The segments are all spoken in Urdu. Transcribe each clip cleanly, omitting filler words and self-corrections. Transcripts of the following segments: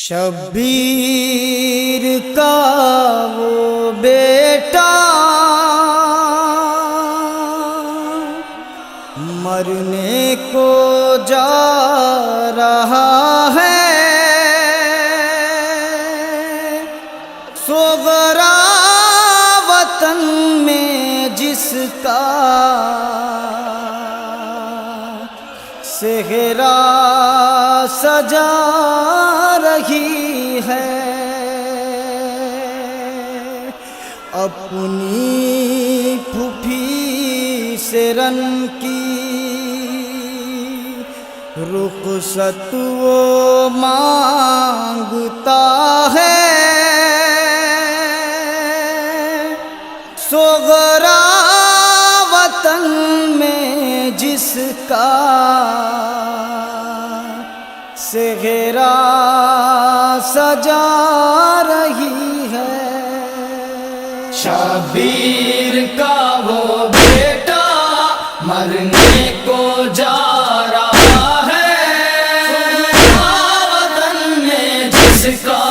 شبیر کا وہ بیٹا مرنے کو جا رہا ہے، صغرا وطن میں جس کا صحرا سجا رہی ہے، اپنی پھوپھی سے رن کی رخصت وہ مانگتا ہے، صغرا وطن میں جس کا صحرا سجا رہی ہے۔ شبیر کا وہ بیٹا مرنے کو جا رہا ہے، وطن میں جس کا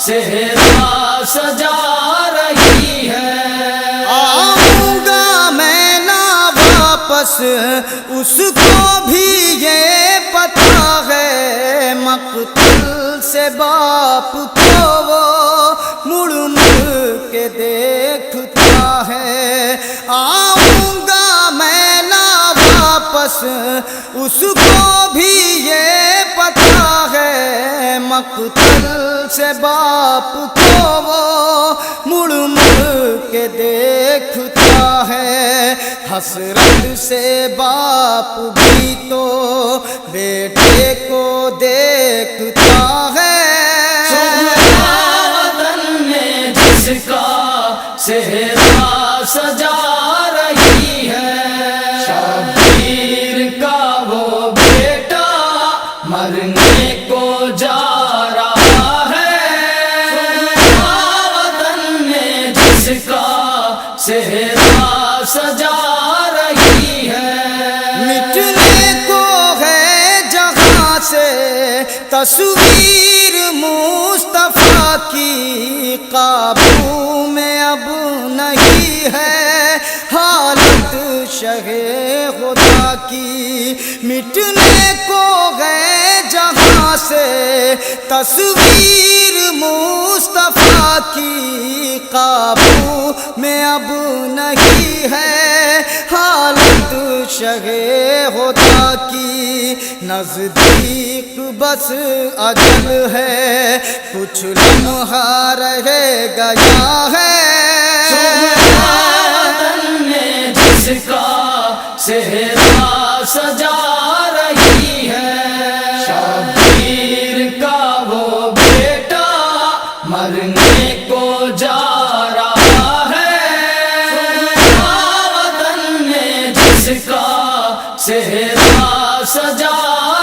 صحرا سجا رہی ہے۔ آؤں گا میں نہ واپس، اس کو بھی یہ پتہ ہے، مقتل سے باپ کو وہ مڑ مڑ کے دیکھتا ہے۔ آؤں گا میں نہ واپس، اس کو بھی یہ پتہ ہے، مقتل سے باپ کو وہ مڑ مڑ کے دیکھتا ہے۔ حسرت سے باپ بھی تو بیٹے کو دیکھتا ہے، وطن میں جس کا صحرا سجا رہی ہے۔ شبیر کا وہ بیٹا مرنے کو جا رہا ہے، وطن میں جس کا صحرا سجا رہی ہے۔ مٹنے کو ہے جہاں سے تصویر مصطفیٰ کی، قابو میں اب نہیں ہے حالت شہ خدا کی۔ مٹنے کو ہے جہاں سے تصویر مصطفیٰ کی، قابو میں اب نہیں ہے حالت شہ خدا کی۔ نزدیک بس اجل ہے، کچھ لمحہ رہ گیا ہے، وطن میں جس کا صحرا سجا رہی ہے۔ شبیر کا وہ بیٹا مرنے کو جا رہا ہے، وطن میں جس کا صحرا سجا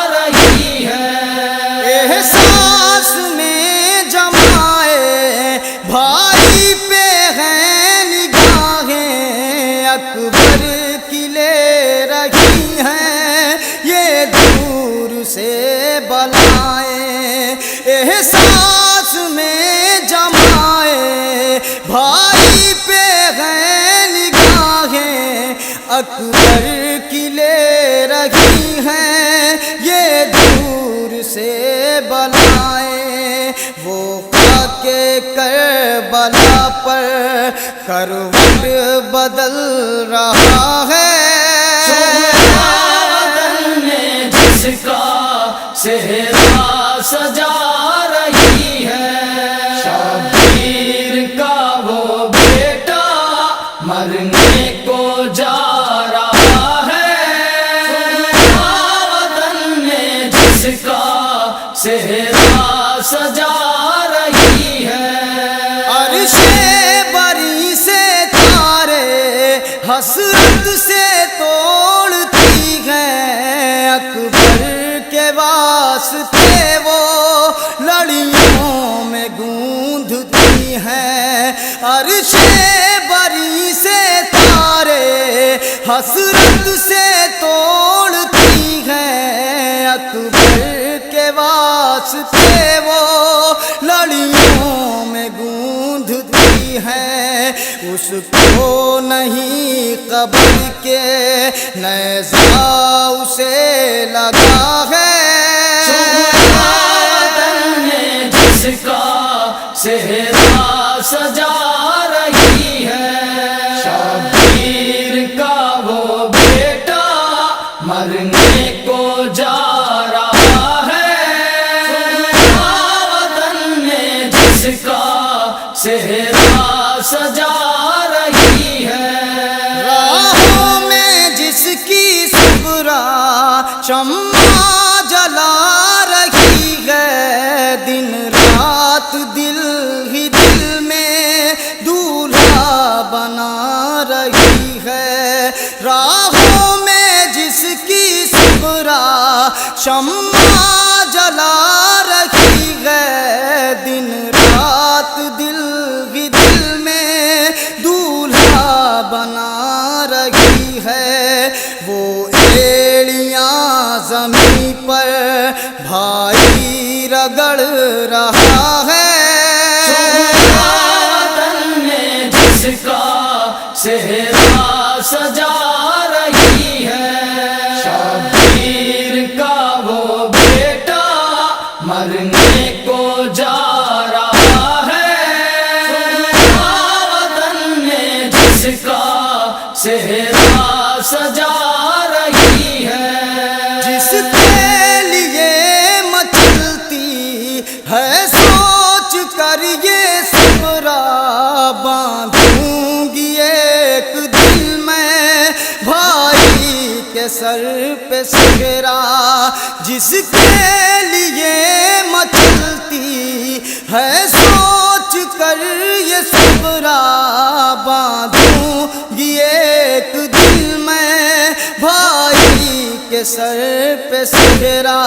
رہی ہے۔ احساس میں جمائے بھائی پہ ہیں نگاہیں، اکبر کی لے رہی ہیں یہ دور سے بلائیں۔ احساس میں جمائے بھائی پہ ہیں نگاہیں، اکبر کی لے رہی ہیں یہ دور سے بلائیں۔ وہ خاک کربلا پر کروٹ بدل رہا ہے، وطن میں جس کا صحرا سجا رہی ہے۔ شبیر کا وہ بیٹا مرنے کو جا رہا ہے، وطن میں جس کا صحرا سجا رہی ہے۔ عرش بری سے تارے حسرت سے توڑتی ہیں، اکبر کے واسطے وہ لڑیوں میں گوندھتی ہیں۔ عرش بری سے تارے حسرت سے توڑتی ہیں، اکبر کے واسطے وہ لڑیوں میں گوندھتی ہے، اس کو نہیں قبر کے نیزہ اسے لگا ہے۔ وطن میں جس کا صحرا سجا رہی ہے، شبیر کا وہ بیٹا مرنے کو جا رہا ہے۔ وطن میں جس کا صحرا سجا رہی ہے، راہوں میں جس کی صبرا شمع جلا رہی ہے، دن رات دل ہی دل میں دولہا بنا رہی ہے۔ راہوں میں جس کی صبرا شمع جلا رہی ہے، دن رات دل ہی دل میں دولہا بنا رہی ہے۔ وہ ایڑیاں زمین پر بھائی رگڑ رہا ہے۔ وطن میں جس کا صحرا سجا رہی ہے، شبیر کا وہ بیٹا مرنے کو جا رہا ہے۔ وطن میں جس کا صحرا سجا رہی ہے، جس کے لیے مچلتی ہے سوچ کر یہ صبرا، باندھوں گی ایک دل میں بھائی کے سر پہ صحرا۔ جس کے لیے مچلتی ہے سوچ کر یہ صبرا، باندھوں گی ایک دل میں بھائی کے سر پہ صحرا۔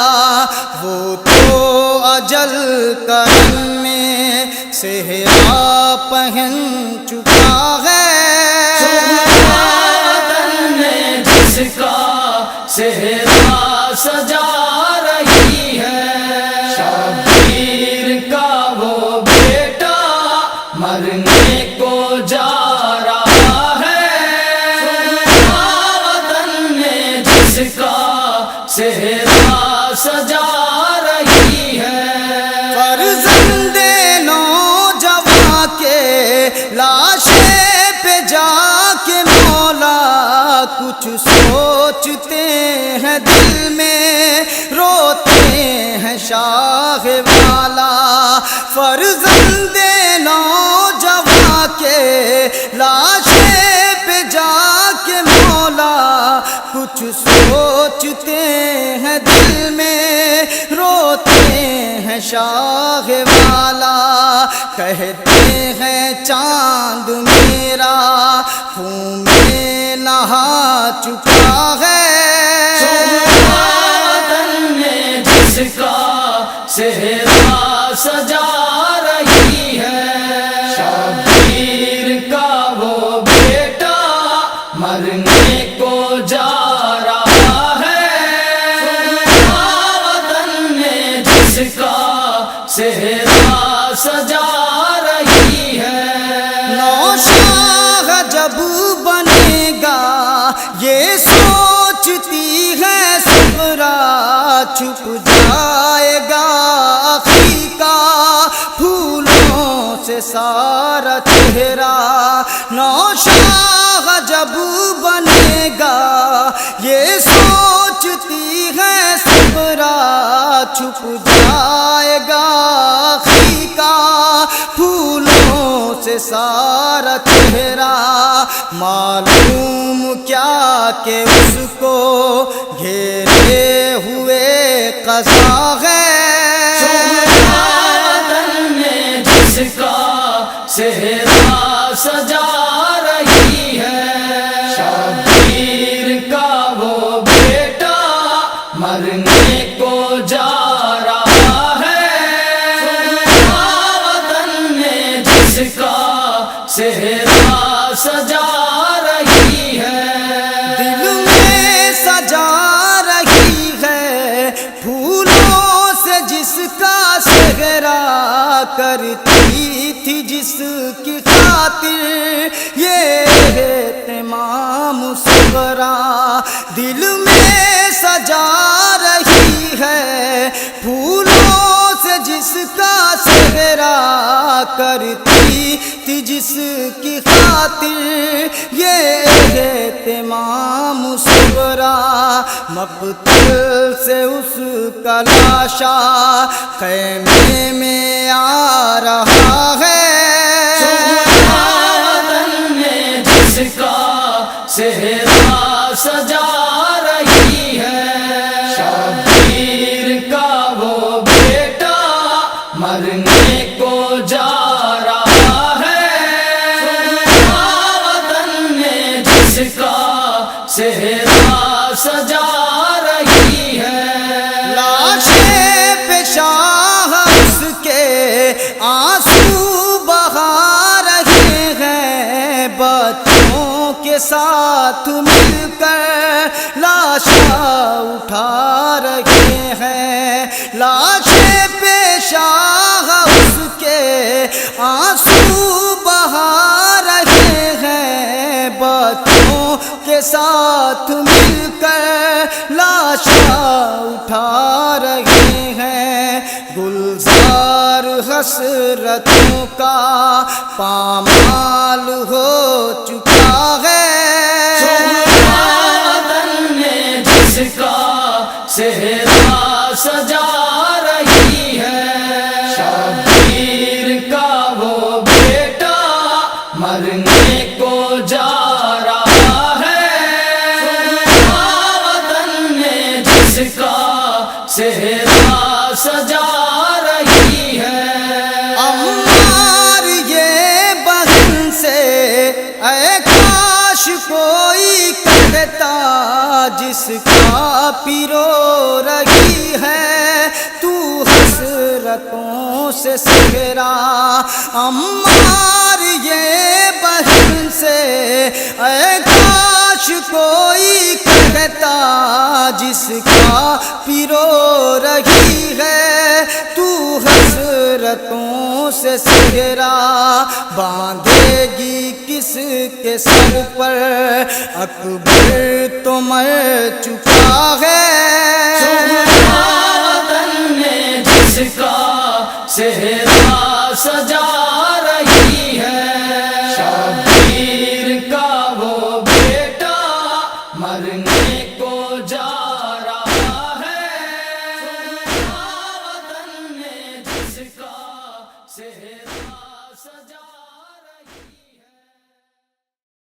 وہ تو اجل کرم میں صحرا پہن چکا ہے۔ وطن میں جس کا صحرا سجا رہی ہے، شبیر کا وہ بیٹا مرنے کو جا رہا ہے۔ وطن میں جس کا صحرا سجا رہی ہے، فرزند نوجواں کے لاشے پہ جا کے مولا کچھ سوچتے ہیں دل میں، روتے ہیں شاہ والا۔ فرزند نوجواں کے لاشے پہ جا کے مولا کچھ سوچتے ہیں دل میں، روتے ہیں شاہ والا۔ کہتے ہیں چاند میرا خون میں نہا چکا ہے۔ وطن میں جس کا صحرا سجا رہی ہے، شبیر کا وہ بیٹا مرنے کو جا رہا ہے۔ وطن میں جس کا صحرا سجا رہی ہے، نوشاہ جب بنے گا یہ سوچتی ہے صبرا، چھپ جائے گا آخی کا پھولوں سے سارا چہرہ۔ نوشاہ جب بنے گا یہ سوچتی ہے صبرا، چھپ جائے گا آخی کا پھولوں سے سارا چہرہ۔ معلوم کیا کہ اس کو گھیرے ہوئے قضا ہے۔ وطن میں جس کا صحرا سجا رہی ہے، شبیر کا وہ بیٹا مرنے کو جا رہا ہے۔ وطن میں جس کا صحرا سجا رہی ہے، دل میں سجا رہی ہے پھولوں صحرا کرتی تھی جس کی خاطر یہ تمام صغرا دل میں سجا رہی ہے پھولوں سے جس کا صحرا کرتی تھی جس کی خاطر یہ تمام صغرا مقتل سے اس کا لاشا خیمے میں آ رہا ہے وطن میں جس کا صحرا سجا رہی ہے شبیر کا وہ بیٹا مرنے کو جا رہا ہے وطن میں جس کا صحرا سجا رہی ہے لاشیں پہ شاہ اس کے آنسو بہا رہے ہیں بچوں کے ساتھ مل کر لاشاں اٹھا رہے ہیں لاشیں پہ شاہ اس کے آنسو بہا رہے ہیں بچوں کے ساتھ مل کر لاشاں اٹھا رہے ہیں گلزار حسرتوں کا پامال ہو چکا ہے وطن میں جس کا صحرا سجا رہی ہے شبیر کا وہ بیٹا مرنے کو جا رہا ہے وطن میں جس کا صحرا سجا رہی ہے عمار یہ بہن سے اے کاش کوئی کہتا جس کا پیرو رہی ہے تو حسرتوں سے صحرا عمار یہ بہن سے اے کاش کوئی کہتا جس کا پیرو رہی ہے تو حسرتوں سے صحرا باندھے گی کس کے سر پر اکبر تو مر چکا ہے وطن میں جس کا صحرا سجا رہی ہے شبیر کا وہ بیٹا مرنے کو جا رہا ہے وطن میں جس کا صحرا سجا